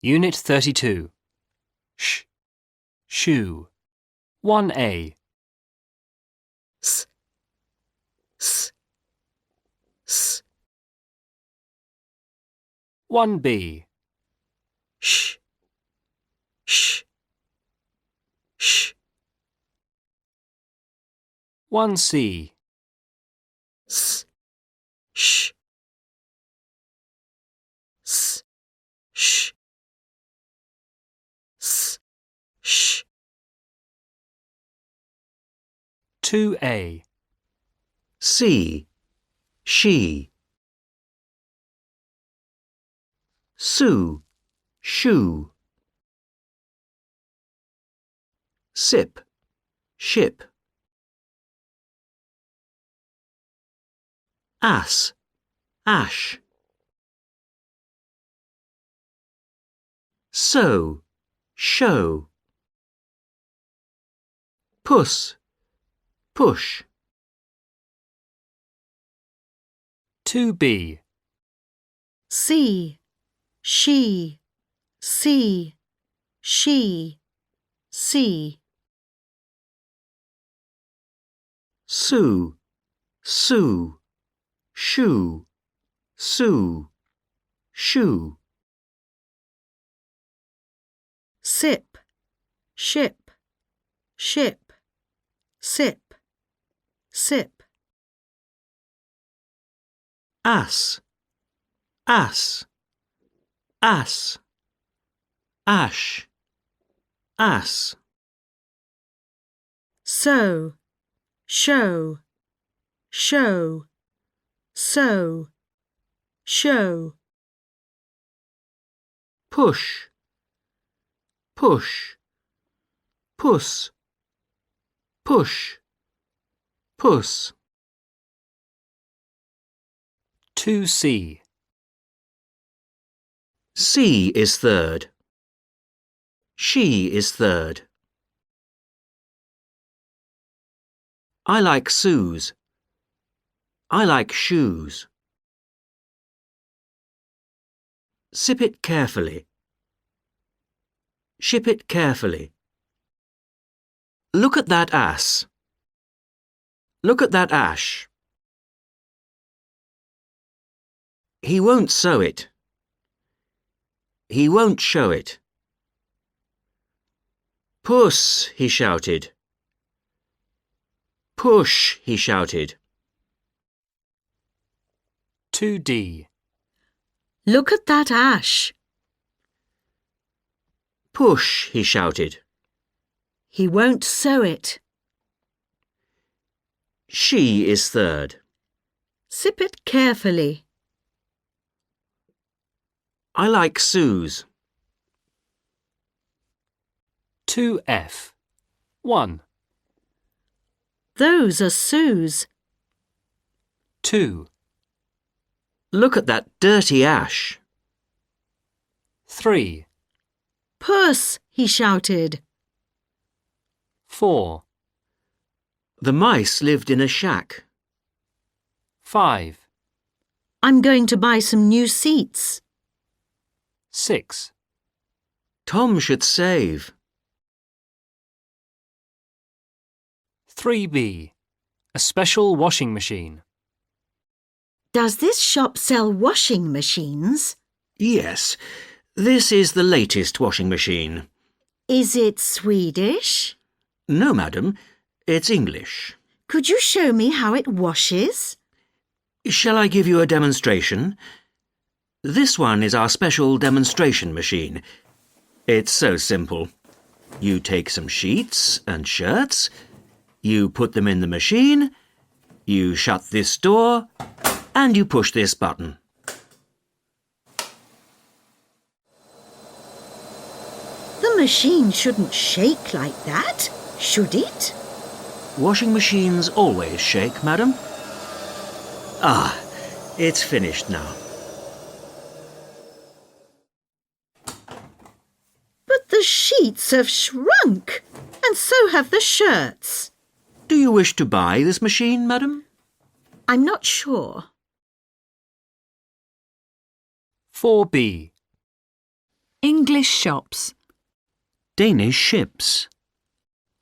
Unit 32. Shoe. 1A. S, s, s. 1B. Sh, sh, sh. 1C. S, sh, s, sh, s, sh. 2A. See, she. Sue, shoe. Sip, ship. Ass, ash. Sew, show. Puss, push. 2B. See, she, see, she, see. Sue, sue, shoe, sue, shoe. Sip, ship, ship, sip, sip. Ass, ass, ass. Ash, ass. Sew, show, show, sew, show. Push, push, puss, push, puss. 2C. C is third. She is third. I like Sue's. I like shoes. Sip it carefully. Ship it carefully. Look at that ass. Look at that ash. He won't sew it. He won't show it. Puss, he shouted. Push, he shouted. 2D. Look at that ash. Push, he shouted. He won't sew it. She is third. Sip it carefully. I like Sue's. 2F. 1. Those are Sue's. 2. Look at that dirty ash. 3. Puss, he shouted. 4. The mice lived in a shack. 5. I'm going to buy some new seats. 6. Tom should save. 3B. A special washing machine. Does this shop sell washing machines? Yes, this is the latest washing machine. Is it Swedish? No, madam, it's English. Could you show me how it washes? Shall I give you a demonstration? This one is our special demonstration machine. It's so simple. You take some sheets and shirts, you put them in the machine, you shut this door, and you push this button. The machine shouldn't shake like that, should it? Washing machines always shake, madam. Ah, it's finished now. But the sheets have shrunk, and so have the shirts. Do you wish to buy this machine, madam? I'm not sure. 4B. English shops. Danish ships.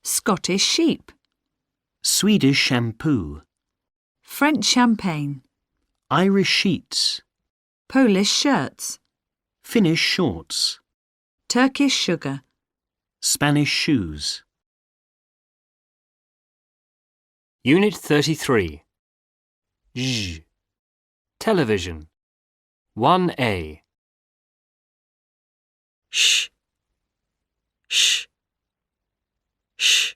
Scottish sheep. Swedish shampoo. French champagne. Irish sheets. Polish shirts. Finnish shorts. Turkish sugar. Spanish shoes. Unit 33. Z. Television. 1A. Sh. Sh. Sh.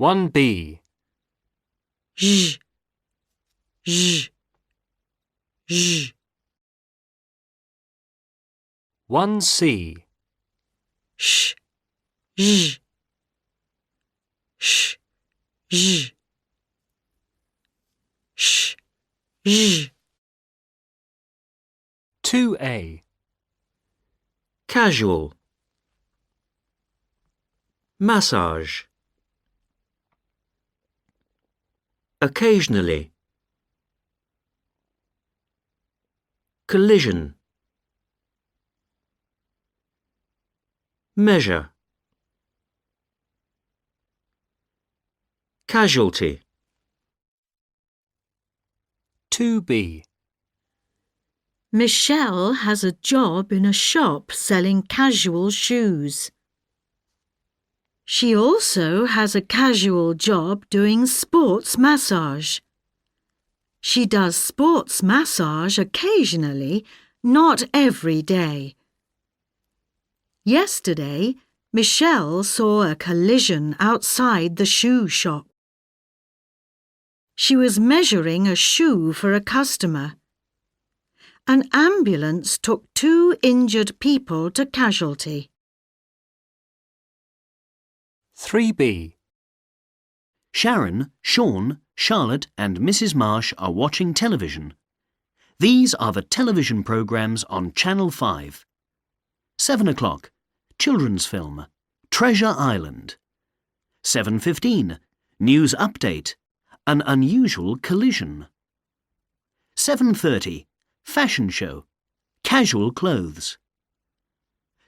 1B. Z. Z. Z. 1C. Sh. Z. Sh. Z. Sh. Z. 2A. Casual. Massage. Occasionally. Collision. Measure. Casualty. 2B. Michelle has a job in a shop selling casual shoes. She also has a casual job doing sports massage. She does sports massage occasionally, not every day. Yesterday, Michelle saw a collision outside the shoe shop. She was measuring a shoe for a customer. An ambulance took 2 injured people to casualty. 3B. Sharon, Sean, Charlotte and Mrs. Marsh are watching television. These are the television programmes on Channel 5. 7 o'clock, children's film, Treasure Island. 7:15, news update, an unusual collision. 7:30, fashion show, casual clothes.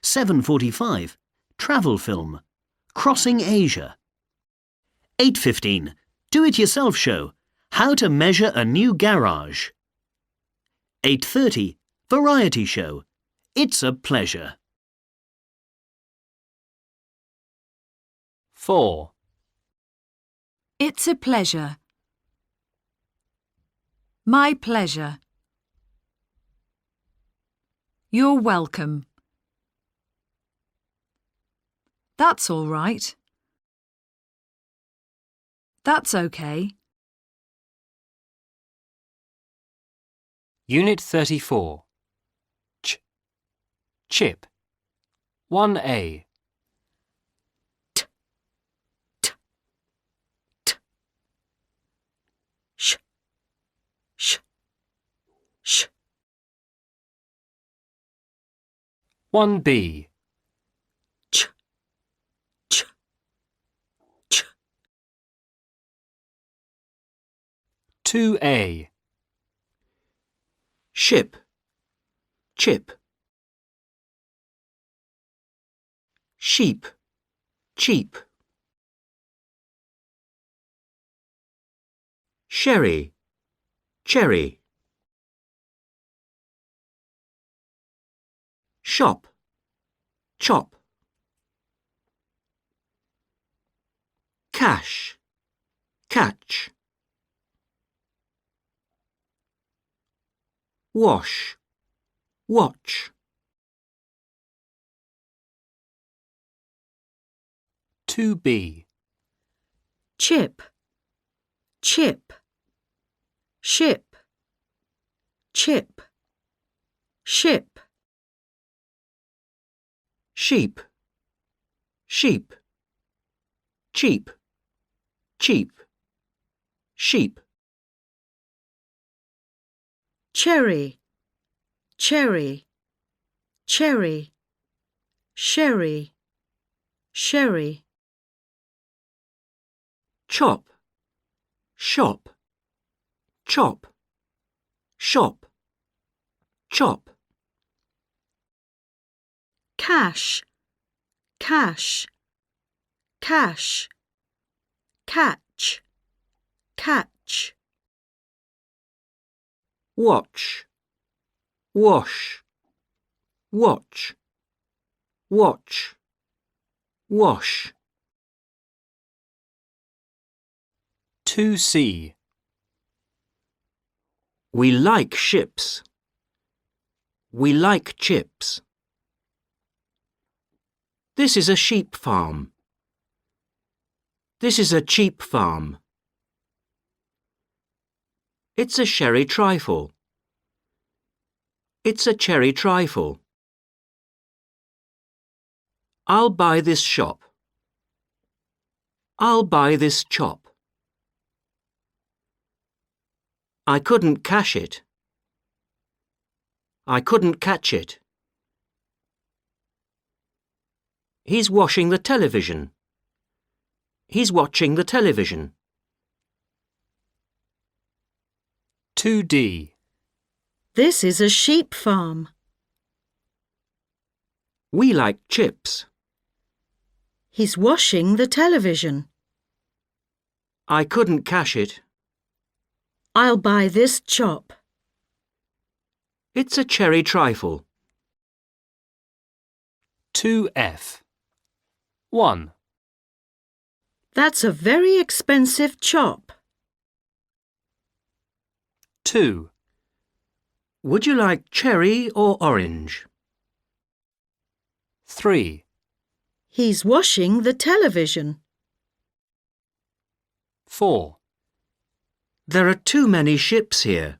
7:45, travel film, Crossing Asia. 8:15, do-it-yourself show, how to measure a new garage. 8:30, variety show, it's a pleasure. 4. It's a pleasure. My pleasure. You're welcome. That's all right. That's okay. Unit 34. Chip. 1A. Sh. Sh. Sh. 1B. Ch. Ch. Ch. 2A. Ship. Chip. Sheep. Cheap. Sherry. Cherry. Shop. Chop. Cash. Catch. Wash. Watch. 2B. Chip. Chip. Ship. Chip. Ship. Sheep. Sheep. Cheap. Cheap. Sheep. Cherry. Cherry. Cherry. Sherry. Sherry. Chop. Shop. Chop. Shop. chop. Cash, cash, cash, catch, catch. Watch, wash, watch, watch, wash. To see. We like ships. We like chips. This is a sheep farm. This is a cheap farm. It's a sherry trifle. It's a cherry trifle. I'll buy this shop. I'll buy this chop. I couldn't cash it. I couldn't catch it. He's washing the television. He's watching the television. 2D. This is a sheep farm. We like chips. He's washing the television. I couldn't cash it. I'll buy this chop. It's a cherry trifle. 2F. 1. That's a very expensive chop. 2. Would you like cherry or orange? 3. He's washing the television. 4. There are too many ships here.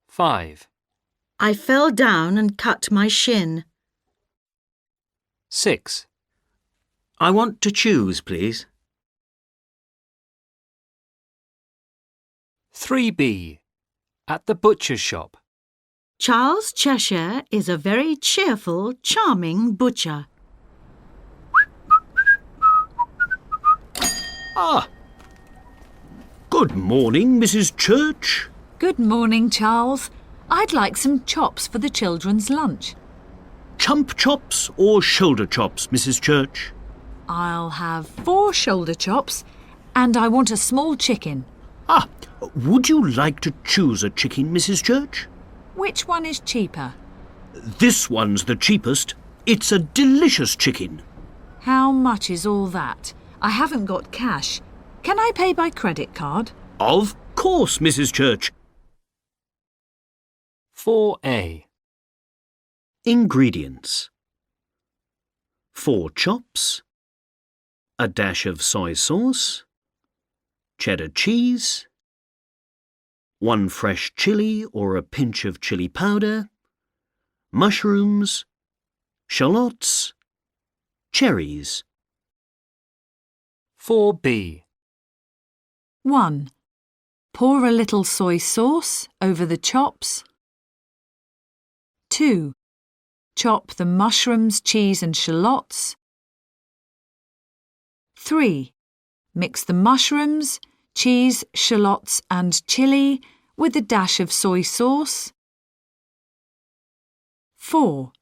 5. I fell down and cut my shin. 6. I want to choose, please. 3B. At the butcher's shop. Charles Cheshire is a very cheerful, charming butcher. Ah! Good morning, Mrs. Church. Good morning, Charles. I'd like some chops for the children's lunch. Chump chops or shoulder chops, Mrs. Church? I'll have 4 shoulder chops and I want a small chicken. Ah, would you like to choose a chicken, Mrs. Church? Which one is cheaper? This one's the cheapest. It's a delicious chicken. How much is all that? I haven't got cash. Can I pay by credit card? Of course, Mrs. Church. 4A. Ingredients: 4 chops, a dash of soy sauce, cheddar cheese, 1 fresh chilli or a pinch of chili powder, mushrooms, shallots, cherries. 4B. 1. Pour a little soy sauce over the chops. 2. Chop the mushrooms, cheese and shallots. 3. Mix the mushrooms, cheese, shallots and chilli with a dash of soy sauce. 4.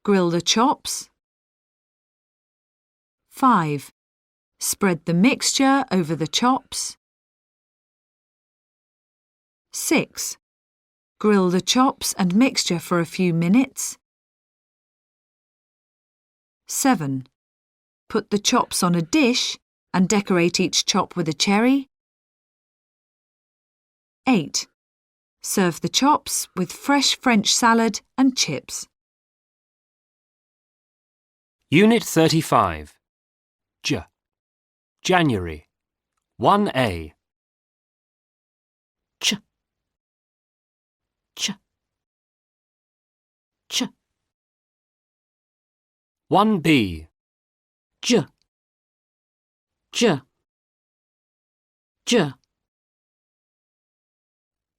Grill the chops. 5. Spread the mixture over the chops. 6. Grill the chops and mixture for a few minutes. 7. Put the chops on a dish and decorate each chop with a cherry. 8. Serve the chops with fresh French salad and chips. Unit 35. J. January. 1A. Ch, ch, ch. 1B. J, j, j.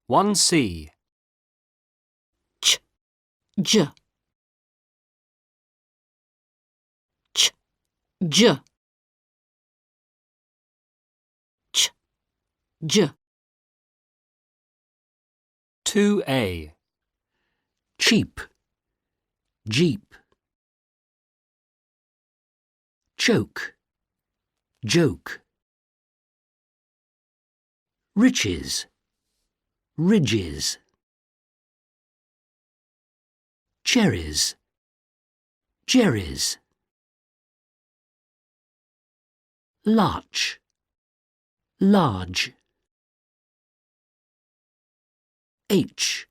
1C. Ch, j, ch, j, ch, j. 2A. cheap, jeep. Joke, joke. Riches, ridges. Cherries, jerrys. Larch, large. Age.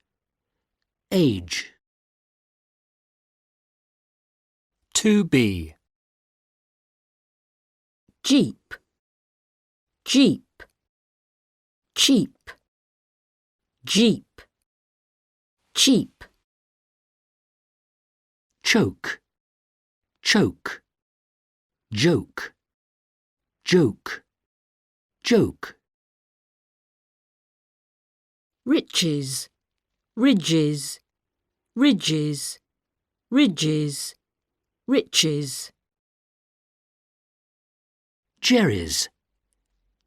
2B. Jeep, jeep, cheap, jeep, cheap. Choke, choke. Joke, joke, joke. Riches, ridges, ridges, ridges, riches. Jerrys,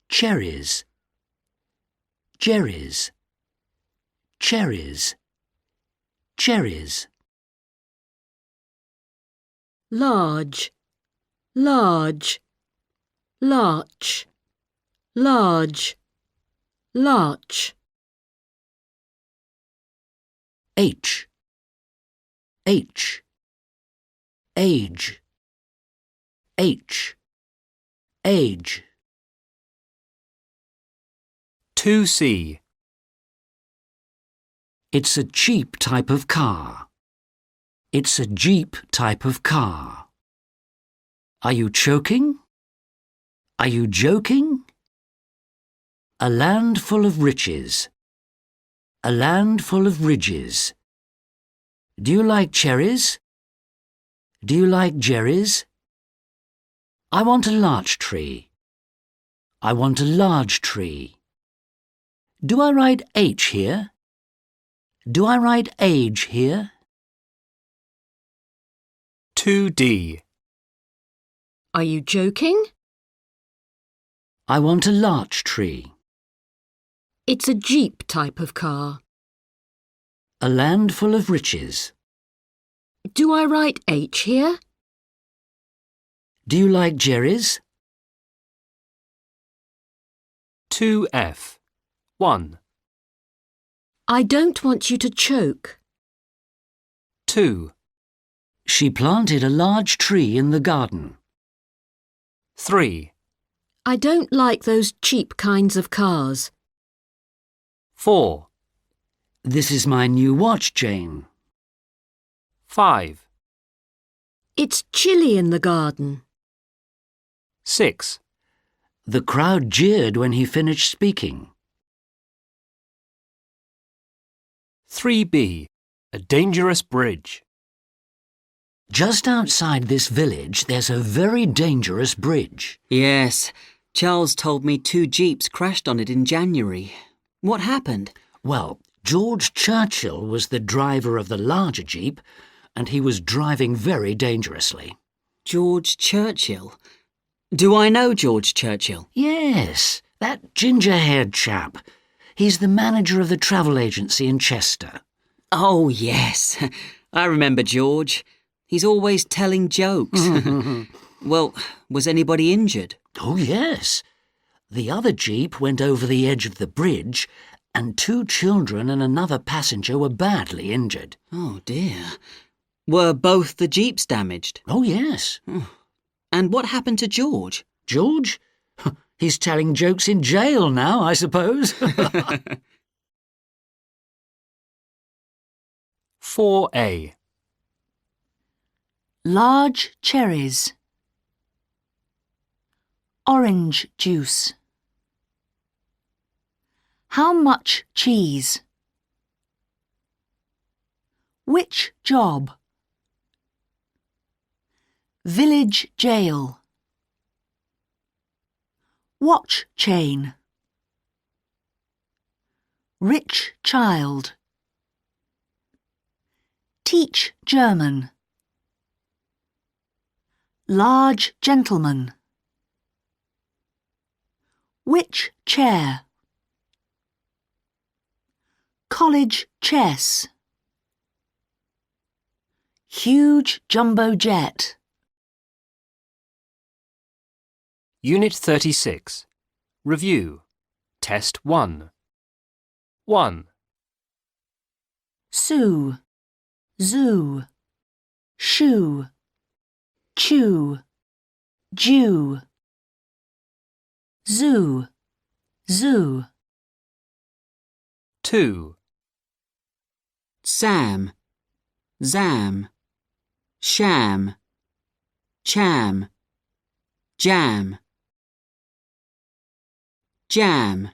cherries. Jerrys, cherries, cherries. Large, large, larch, large, larch. Age, age. 2C. It's a cheap type of car. It's a Jeep type of car. Are you choking? Are you joking? A land full of riches. A land full of ridges. Do you like cherries? Do you like jerrys? I want a larch tree. I want a large tree. Do I write H here? Do I write age here? 2D. Are you joking? I want a larch tree. It's a Jeep type of car. A land full of riches. Do I write H here? Do you like jerrys? 2F. 1. I don't want you to choke. 2. She planted a large tree in the garden. 3. I don't like those cheap kinds of cars. 4. This is my new watch, Jane. 5. It's chilly in the garden. 6. The crowd jeered when he finished speaking. 3B. A dangerous bridge. Just outside this village, there's a very dangerous bridge. Yes, Charles told me 2 jeeps crashed on it in January. What happened? Well, George Churchill was the driver of the larger jeep, and he was driving very dangerously. George Churchill? Do I know George Churchill? Yes, that ginger-haired chap. He's the manager of the travel agency in Chester. Oh, yes. I remember George. He's always telling jokes. Well, was anybody injured? Oh, yes. The other jeep went over the edge of the bridge, and 2 children and another passenger were badly injured. Oh, dear. Were both the jeeps damaged? Oh, yes. And what happened to George? George? He's telling jokes in jail now, I suppose. 4A. Large cherries. Orange juice. How much cheese? Which job? Village jail. Watch chain. Rich child. Teach German. Large gentleman. Which chair? College chess. Huge jumbo jet. Unit 36. Review. Test 1. 1, Sue, zoo, shoe, chew, Jew, zoo, zoo. 2, Sam, zam, sham, cham, jam, jam,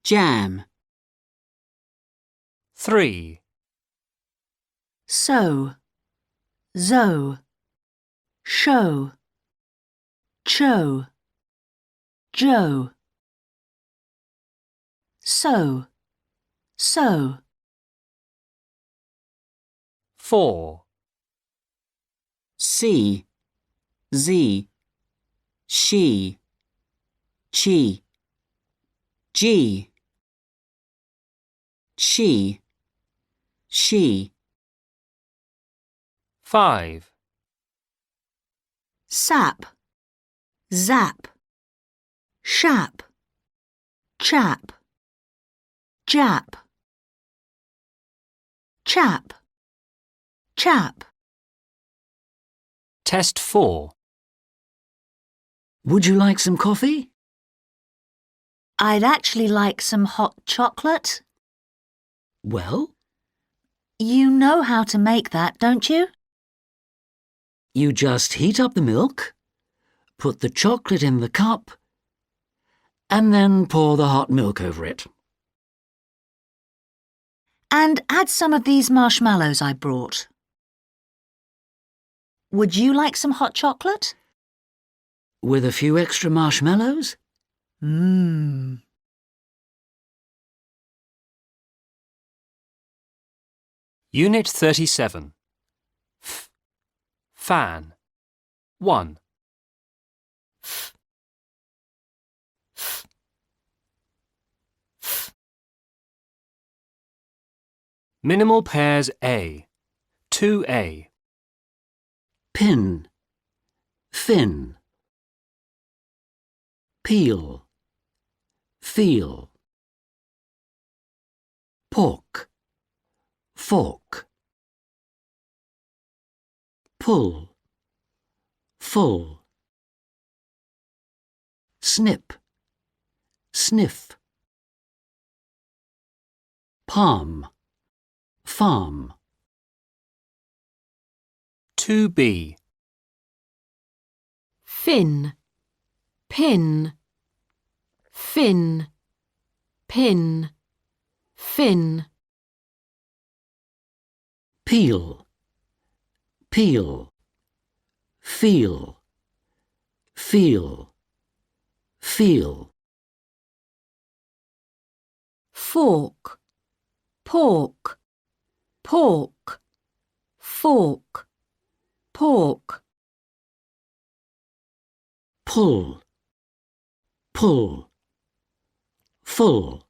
jam. 3, So, zo, show, cho, Joe. So, 4, C, Z, she, chi, G, she, 5, sap, zap, shap, chap, jap, chap, chap. Test 4. Would you like some coffee? I'd actually like some hot chocolate. Well, You know how to make that, don't you? you just heat up the milk, put the chocolate in the cup, and then pour the hot milk over it. And add some of these marshmallows I brought. Would you like some hot chocolate? With a few extra marshmallows? Mmm. Unit 37. Fan. 1, Minimal pairs A. 2A. Pin, fin, peel, feel, pork, fork, pull, full, snip, sniff, palm, farm. 2B. fin, pin, fin, pin, fin. Peel, peel, feel, feel, feel. Fork, pork, pork, fork, pork. Pull, pull, full,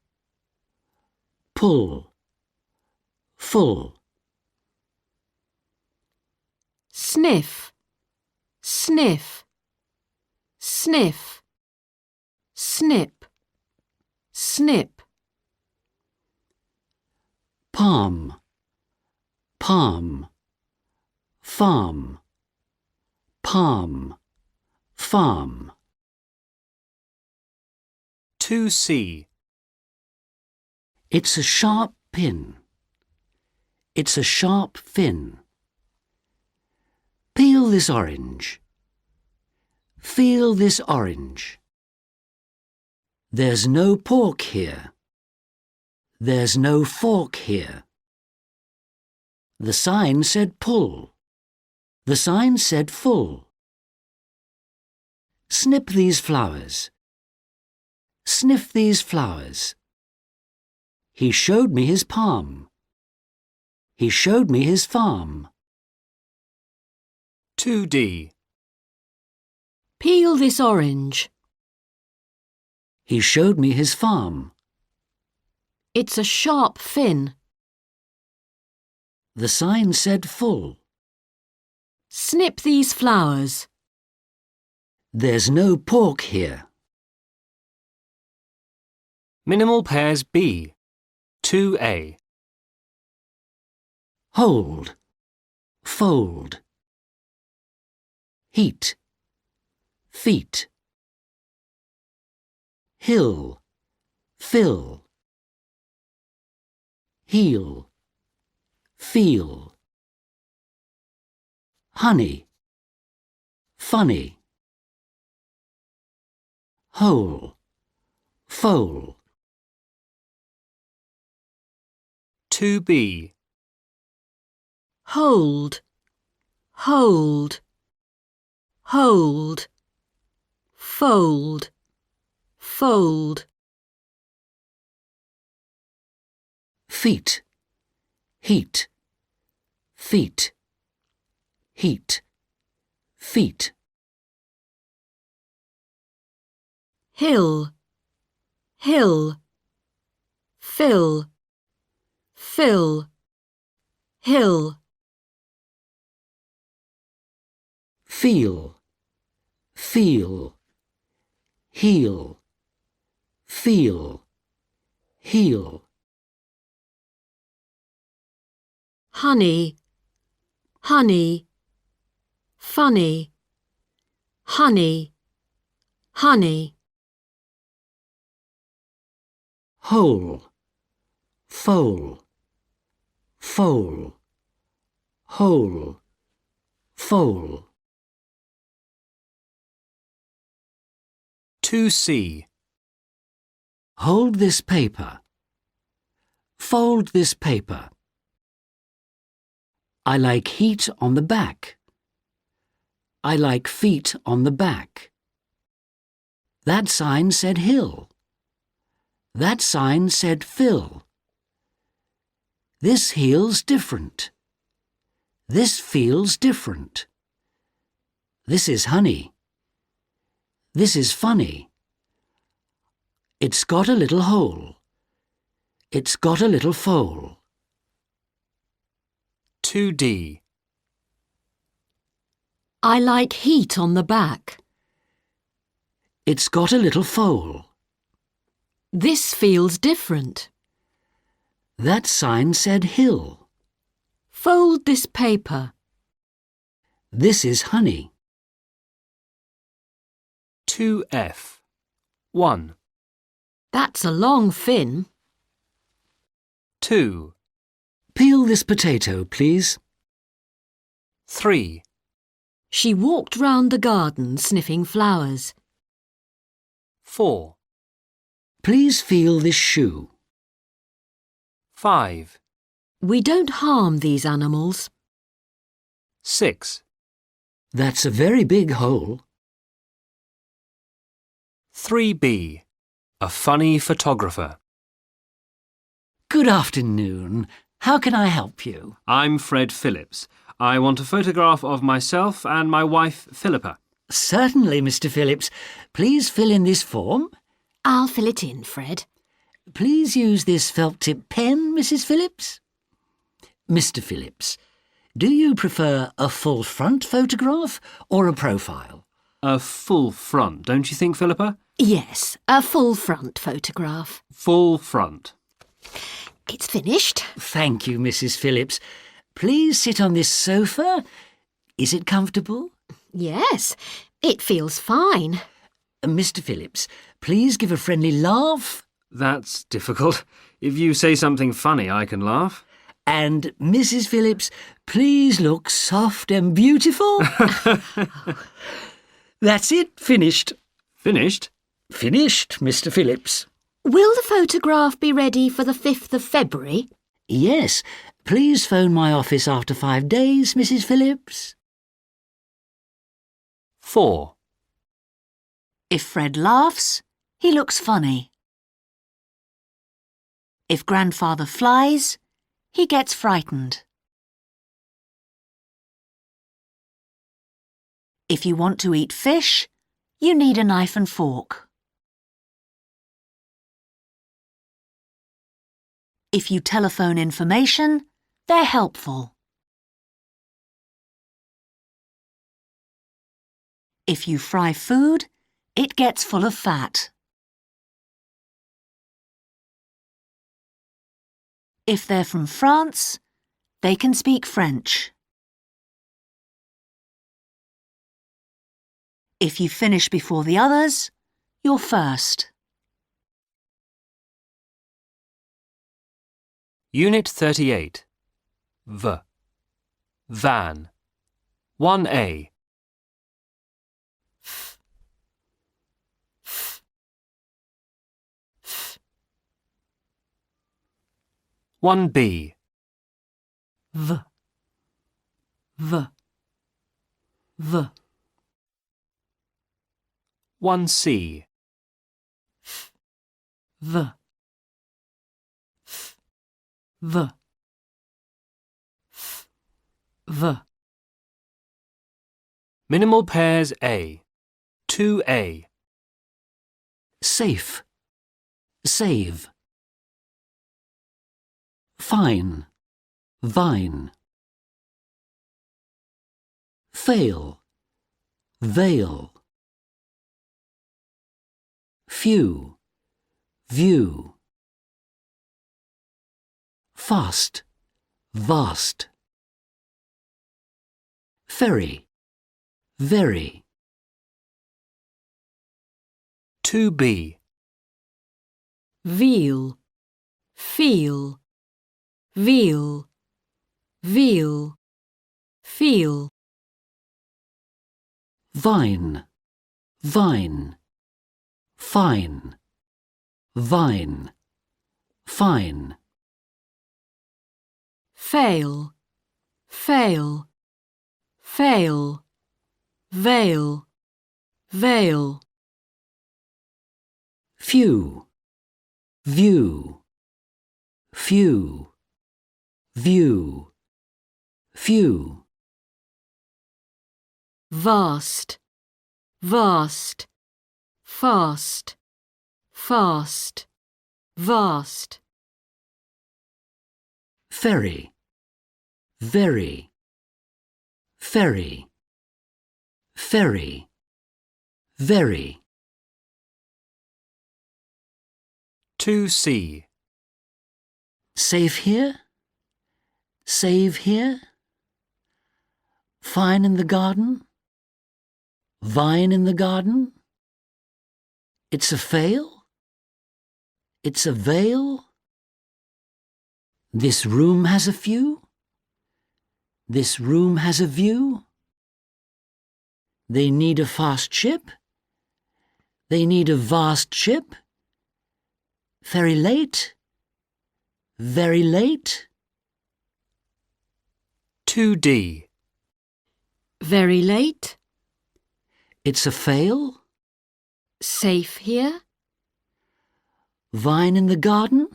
pull, full. Sniff, sniff, sniff, snip, snip. Palm, palm, farm, palm, farm. 2C. It's a sharp pin. It's a sharp fin. Peel this orange. Feel this orange. There's no pork here. There's no fork here. The sign said pull. The sign said full. Snip these flowers. Sniff these flowers. He showed me his palm. He showed me his farm. 2D. Peel this orange. He showed me his farm. It's a sharp fin. The sign said full. Snip these flowers. There's no pork here. Minimal pairs B. 2A. Hold. Fold. Heat. Feet. Hill. Fill. Heel. Feel. Honey. Funny. Hole. Foal. 2B. Hold. Hold. Hold. Fold. Fold. Feet. Heat. Feet. Heat. Feet. Hill. Hill. Fill. Fill. Hill. Feel. Feel. Heel. Feel. Heel. Honey. Honey. Funny. Honey. Honey. Hole. Foal. Foal. Hole. Foal. 2C. Hold this paper. Fold this paper. I like heat on the back. I like feet on the back. That sign said hill. That sign said fill. This feels different. This feels different. This is honey. This is funny. It's got a little hole. It's got a little foal. 2D. I like heat on the back. It's got a little foal. This feels different. That sign said hill. Fold this paper. This is honey. 2F. 1. That's a long fin. 2. Peel this potato, please. 3. She walked round the garden sniffing flowers. 4. Please feel this shoe. 5. We don't harm these animals. 6. That's a very big hole. 3B. A funny photographer. Good afternoon. How can I help you? I'm Fred Phillips. I want a photograph of myself and my wife, Philippa. Certainly, Mr. Phillips. Please fill in this form. I'll fill it in, Fred. Please use this felt-tip pen, Mrs. Phillips. Mr. Phillips, do you prefer a full front photograph or a profile? A full front, don't you think, Philippa? Yes, a full front photograph. Full front. It's finished. Thank you, Mrs. Phillips. Please sit on this sofa. Is it comfortable? Yes, it feels fine. Mr. Phillips, please give a friendly laugh. That's difficult. If you say something funny, I can laugh. And Mrs. Phillips, please look soft and beautiful. That's it, finished. Finished? Finished, Mr. Phillips. Will the photograph be ready for the 5th of February? Yes. Please phone my office after 5 days, Mrs. Phillips. 4. If Fred laughs, he looks funny. If grandfather flies, he gets frightened. If you want to eat fish, you need a knife and fork. If you telephone information, they're helpful. If you fry food, it gets full of fat. If they're from France, they can speak French. If you finish before the others, you're first. Unit 38. Van. 1A. 1B. 1C. 'V'. Minimal pairs A. 2A. Safe. Save. Fine. Vine. Fail. Veil. Few. View. Fast. Vast. Ferry. Very. 2B. Veal. Feel. Veal. Veal. Feel. Vine. Vine. Fine. Vine. Fine. Fail. Fail. Fail. Veil. Veil. Few. View. Few. View. Few. Vast. Vast. Fast. Fast. Vast. Ferry. Very. Ferry. Ferry. Very. 2C. Safe here? Save here? Fine in the garden? Vine in the garden? It's a fail? It's a veil? This room has a few? This room has a view? They need a fast ship? They need a vast ship? Very late? Very late? 2D. Very late. It's a fail? Safe here. Vine in the garden?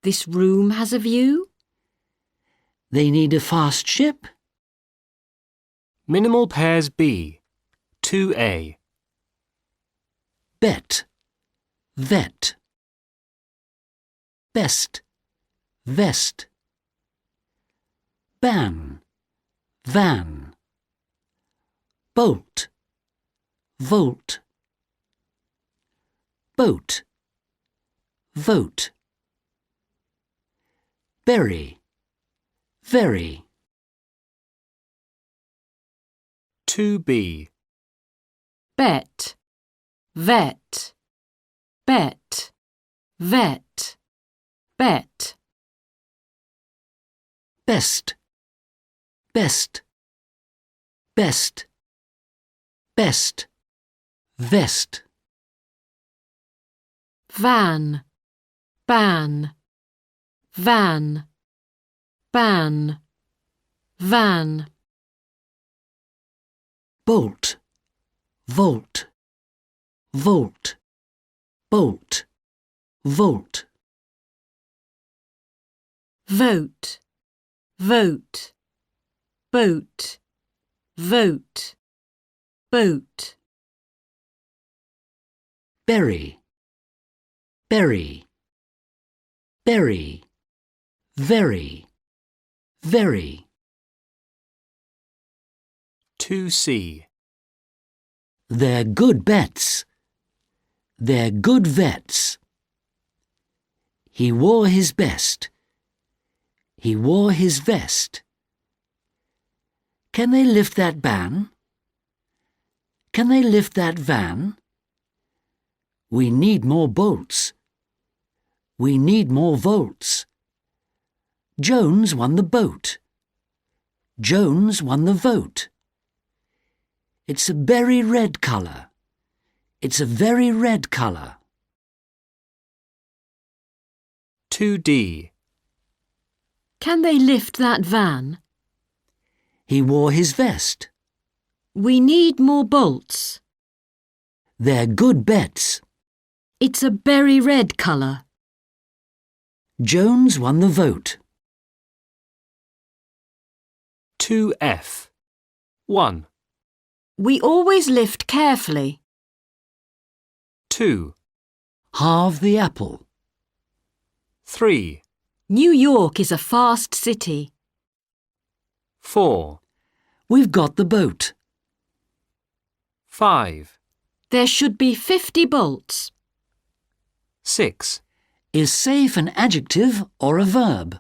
This room has a view. They need a fast ship? Minimal pairs B. 2A. Bet. Vet. Best. Vest. Ban. Van. Bolt. Volt. Boat. Vote. Berry. Very. 2B. Bet. Vet. Bet. Vet. Bet. Best. Best. Best. Best. Vest. Van. Ban. Van. Ban. Van. Bolt. Volt. Volt. Bolt. Volt. Vote. Vote. Boat. Vote. Boat. Berry. Berry. Berry. very, very. 2C. They're good bets. They're good vets. He wore his best. He wore his vest. Can they lift that ban? Can they lift that van? We need more bolts. We need more volts. Jones won the boat. Jones won the vote. It's a berry red colour. It's a very red colour. 2D. Can they lift that van? He wore his vest. We need more bolts. They're good bets. It's a berry red colour. Jones won the vote. 2F. 1. We always lift carefully. 2. Halve the apple. 3. New York is a fast city. 4. We've got the boat. 5. There should be 50 bolts. 6. Is safe an adjective or a verb?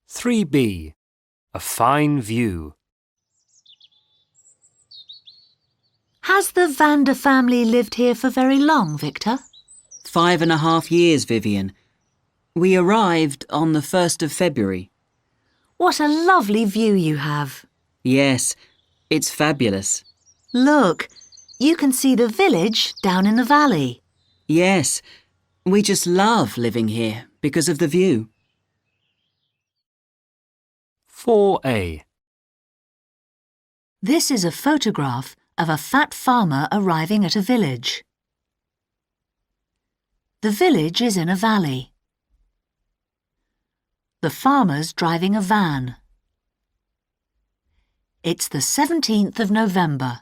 3B. A fine view. Has the Vander family lived here for very long, Victor? 5.5 years, Vivian. We arrived on the 1st of February. What a lovely view you have. Yes, it's fabulous. Look, you can see the village down in the valley. Yes, we just love living here because of the view. 4A. This is a photograph of a fat farmer arriving at a village. The village is in a valley. The farmer's driving a van. It's the 17th of November.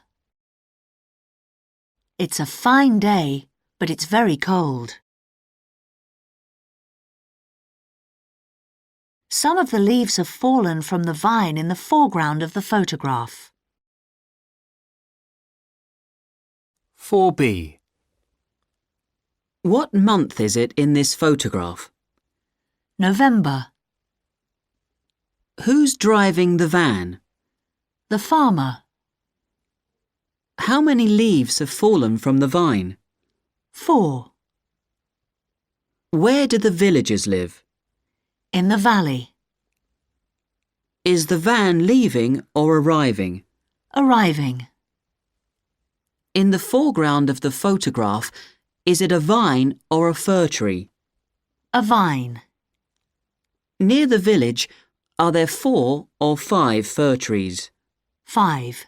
It's a fine day, but it's very cold. Some of the leaves have fallen from the vine in the foreground of the photograph. 4B. What month is it in this photograph? November. Who's driving the van? The farmer. How many leaves have fallen from the vine? 4. Where do the villagers live? In the valley. Is the van leaving or arriving? Arriving. In the foreground of the photograph, is it a vine or a fir tree? A vine. Near the village, are there 4 or 5 fir trees? 5.